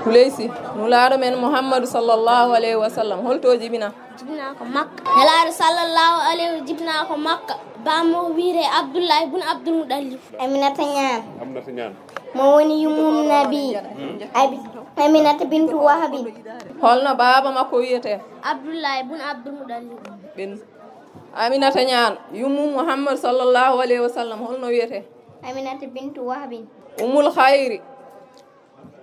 kuleysi nulaaɗo men mouhammadou sallllahu alayhi wa sallam holto jibina jibina ko makka nelaɗo sallllahu alayhi jibina ko makka bamo wiire abdoullahi bun abdoul mudallib aminata ñaan mo woni yummum nabi aminata bintu wahabin holno baaba makko wiyete abdoullahi bun abdoul mudallib ɓen aminata ñaan yummum mouhammadou sallllahu alayhi wa sallam holno wiyete aminata bintu wahabin umul khayri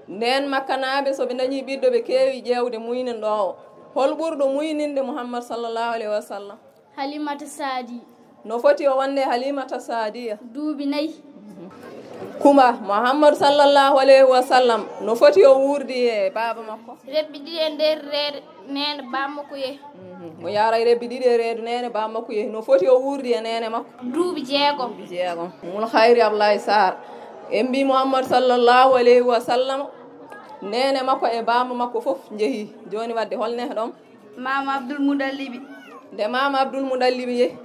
nden makkanaɓe soɓe dañi ɓiɗɗo ɓe keewi ƴewde muynen ɗo o hol ɓurɗo muyninde mouhammad sallllahu alayhi wa sallam halimata saadi no foti o wonde halimata saadiya duuɓi nayyi kuma mouhammadou sallllahu alayhi wa sallam no foti o wuurdi e baaba makko rebbi ɗiɗi e nder reede nene bammakko yehi mo yaray rebbi ɗiɗi e reedu nene bammakko yehi no foti o wuurdi e nene makko duuɓi jeegom mul khayri ablaye sar en mbi mouhammadou sallllahu alayhi wa sallam nene makko e bamba makko fof jeehi joni wadde holne ɗon mama abdoul moudallibi nde mama abdoul moudallibi yehi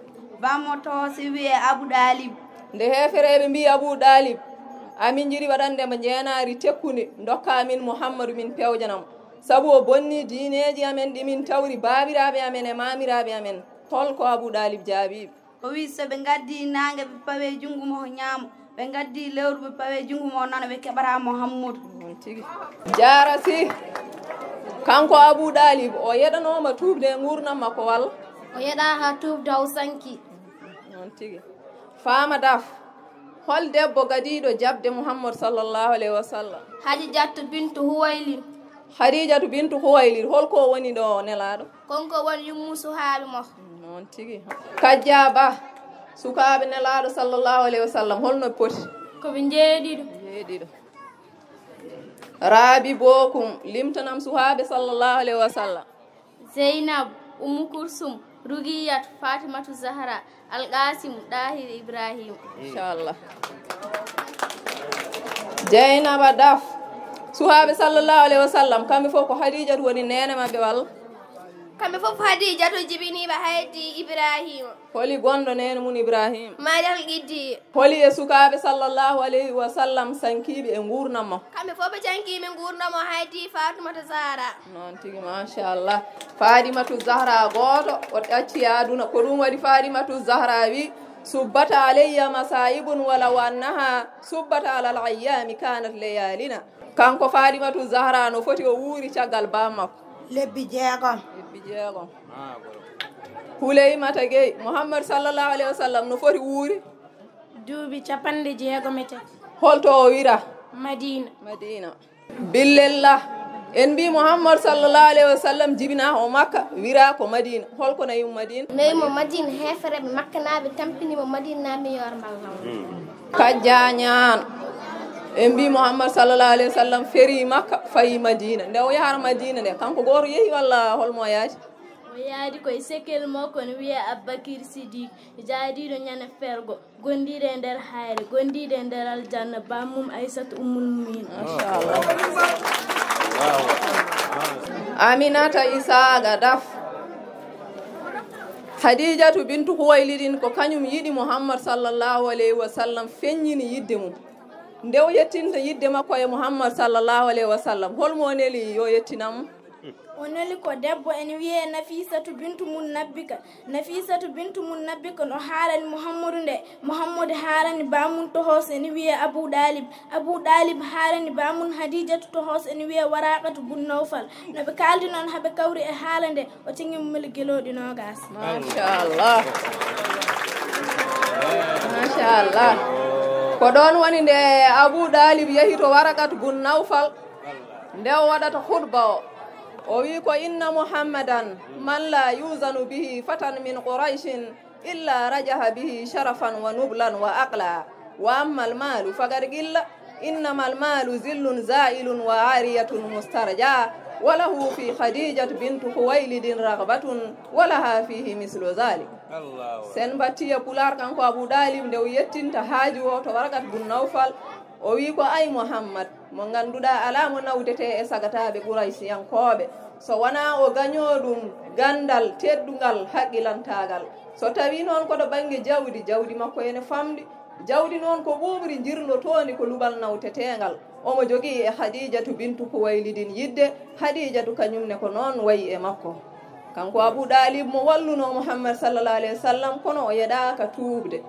bammo to si wiye abou dalib nde hefereɓe mbi abou dalib amin jiɗi waɗandema jeenari tekkude dokka min mouhammadou min pewjanamo saabu o bonni diineji amen ɗimin tawri babiraɓe amen e mamiraɓe amen holko abou dalib jaabiɓe o wi soɓe gaddi nangue ɓe pawe junggo mo ñaamo ɓe gaddi lewru ɓe pawe junggo mo nana ɓe keɓata mouhammadou tigi jara si kanko abou dalib o yeɗanoma tuubde e gurdam makko walla o yeɗa ha tuubde haw sanki non tigi fama daf hol debbo gadiɗo jabde mouhammadou sallllahu alayhi wa sallam hadijatu bintu huwaylir hadijatu bintu huwaylir holko woni ɗo nelaɗo konko woni yummu suhaaɓe mo non tigi kajja ba sukaɓe nelaɗo sallllahu alayhi wa sallam holno poti koɓe jeeɗiɗo raabi bokum limtanam suhaaɓe sallllahu alayhi wa sallam zeynab umu kursum rugiyat fatimatu zahra alqasim dahir ibrahim inchallah jeynaba daf suhaaɓe sallllahu alayhi wa sallam kamɓe fof ko hadijatu woni nene mabɓe walla kamɓe fof hadijatu jibiniɓe haydi ibrahima holi gonɗo nene mum ibrahima marial qiddi holi e sukaɓe sallllahu alayhi wa sallam sankiɓe e gurnam mo kamɓe fof ɓe cankimi gurnamo haydi fatimata zahra noon tigui machallah fatimatu zahra goto o ɗacci aduna ko ɗum waɗi fatimatu zahra wi subbata alayya masaibun walaw annaha subbata alal ayyami kanat leyalina kanko fatimatu zahra no foti o wuuri caggal bammakko lebbi jeegom huleymata gueye mouhammadou sallllahu alayhi wa sallam no foti wuuri duuɓi capanɗe jeegom e tati holto o wira madina billellah en mbi mouhammadou sallllahu alayhi wa sallam jibina o makka wira ko madina holko nayimo madina nayimo madina hefereɓe makkanaɓe tampinimo madina nami yor mballam kajja ñaan en mbi mouhammadou sallllahu alayhi wa sallam feeri makka fayi madina nde o yahata madina nde kanko goto yeehi walla holmo yaadi o yaadi koye sekkel makko ne wiye abbakir sidik jaadiɗo ñane fergo gondiɗe e nder hayre gondiɗe e nder aljanna bammum aissatu ummul mumina machallah aminata isaga daf hadijatu bintu huwaylidin ko kañum yiɗi mouhammadou sallllahu alayhi wa sallam feññini yidde mum nde o yettinta yidde makko e mouhammadou sallllahu alayhi wa sallam holmo neli yo yettinamo o neli ko debbo ene wiye nafisatu bintu mun nabbika nafisatu bintu mun nabbika no haalani mouhammadou nde mouhammadou haalani bamum to hoos ene wiye abou dalib haalani bamum hadijatu to hoos ene wiye waraqatu bun nawfal noɓe kaldi noon haaɓe kawri e haala nde o tengimumel gueloɗi nogas machallah ko ɗon woni nde abou dalib yeehi to waraqatu bun nawfal nde o waɗata hutba o wi ko inna muhammadan man la yusanu bihi fatan min quraishin illa rajaha bihi sharafan wa nublan wa aqla wa amma almalu faqad qilla innama almalu zillun zailun wa ariyatun mustarja walahu fi khadijat bintu huwaylidin ragbatun walaha fihi mislu dhalik sen battiye pular kanko abou dalib nde o yettinta haaji o to waraqat bun nawfal o wi ko ay muhammad mo ganduɗa ala mo nawdete e sagataɓe ɓuraysiyankoɓe so wona o gañoɗum gandal teddugal haqqilantagal so tawi noon koɗo banggue jawdi makko ene famɗi jawdi noon ko ɓuuɓri jirlotoni ko luɓal nawtetengal omo jogii e Khadijatu bintu Khuwaylidin yidde Khadijatu kañumne ko noon wayi e makko kanko Abou Dalib mo walluno Muhammad sallallahu alayhi wa sallam kono o yeɗaka tuubde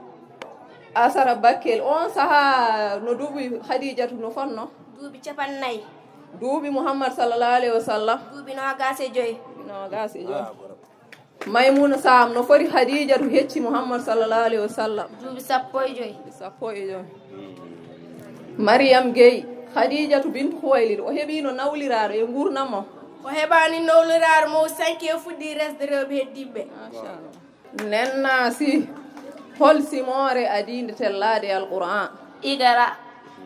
asara bakkel on saha no duuɓi Khadijatu no fonno duuɓi 50 duuɓi Muhammad sallallahu alayhi wa sallam duuɓi 25 Maymuna Sam no foti Khadijatu hecci Muhammad sallallahu alayhi wa sallam duuɓi 15 Maryam Gueye Khadijatu bintu Khuwaylid o heɓino nawliraɗo e gurnamo o heɓani nawliraɗo mo sanki e fuɗɗi resde rewɓe heddiɓe nenna si hol simore adinde tellade alquran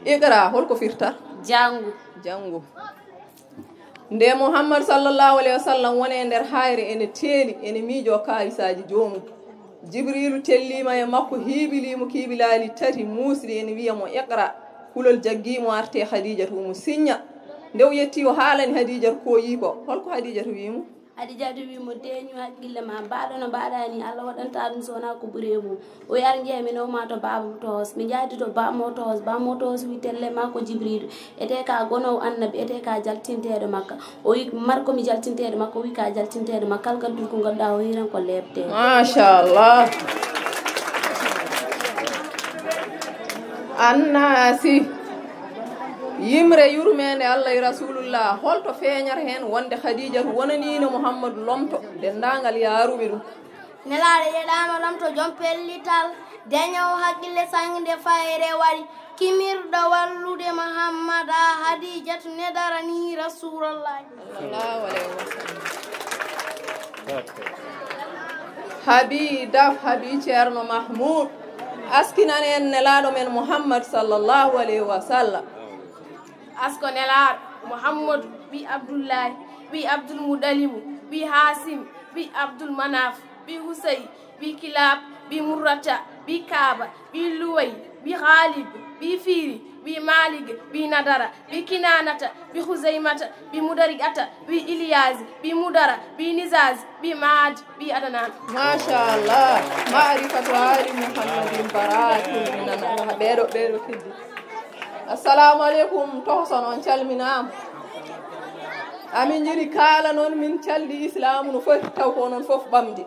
iqra holko firta jangu nde Muhammad sallallahu alayhi wa sallam woni e nder hayre ene teeli ene miijo kayisaji jomum Jibrilu tellima e makko hiibilimo kiibilali tati musri ene wiya mo iqra kulol jaggimo arte Khadijatu mo signa nde o yetti o haalani Khadijatu ko yi ko holko Khadijatu wimo Khadijatu wimo deñu haqqille ma mbaɗo no mbaɗani Allah waɗanta ɗum sowona ko ɓuuri mum o yar jeeya mi nowma to babam tohos mi jaadi to bamo tohos wi telle ma ko Jibrilu ete ka gonowo annabi ete ka jaltinteɗo makka o wi marko mi jaltinteɗo makka o wi ka jaltinteɗo makka kala kaddu ko gadda o hiran ko lebte machallah annasi yimre yurmede Allah e rasulullah holto feeñata hen wonde Khadijatu wonanino Muhammadu lomto dendagal yaruɓe ɗum nelaɗo yeɗama lomto joom pellital deñowo haqqille sangde fayre waɗi kimirɗo wallude Muhammada Khadijatu nedarani rasulullah sallallahu alayhi wa sallam habi daf habi ceerno Mahmoud askinan en nelaɗo men Muhammad sallallahu alayhi wa sallam asko nelaɗo Muhammadu bi Abdullahi bi Abdul Mudalimu bi Hasim bi Abdul Manaf bi Husay bi Kilab bi Murrata bi Kaaba bi Luway bi Khalid bi Firi bi Malik bi Nadara bi Kinanata bi Khuzaimata bi Mudarigata bi Ilyas bi Mudara bi Nizaz bi Maad bi Adnan machallah ma'rifatu ali Muhammadin baratun minan ɓeɗo kiddi assalamu aleykum tohson on calminama amin jiɗi kala noon min caldi islamu no foti taw ko noon foof ɓamdi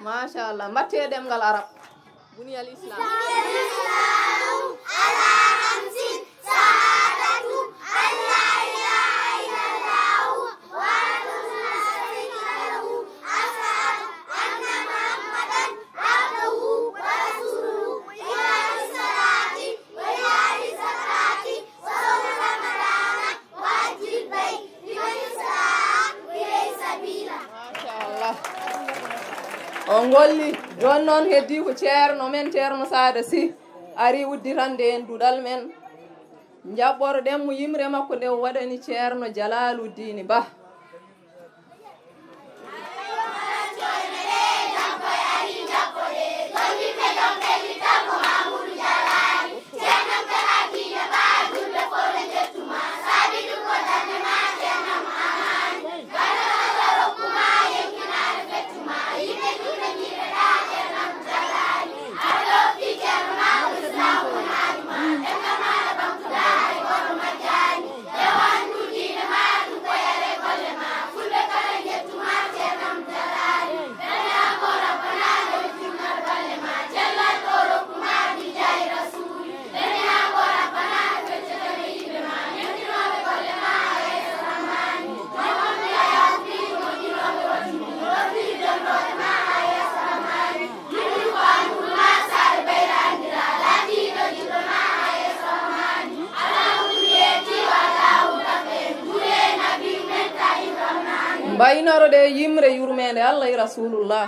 machallah mbatte ɗemgal arab buniyal islam on golli joni noon heddi ko ceerno men ceerno Sada Sy ari udditande en duɗal men jaɓɓoroɗen mo yimre makko nde waɗani ceerno Jalaluddin Ba mbaynoro de yimre yurmede Allah e rasulullah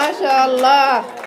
ما شاء الله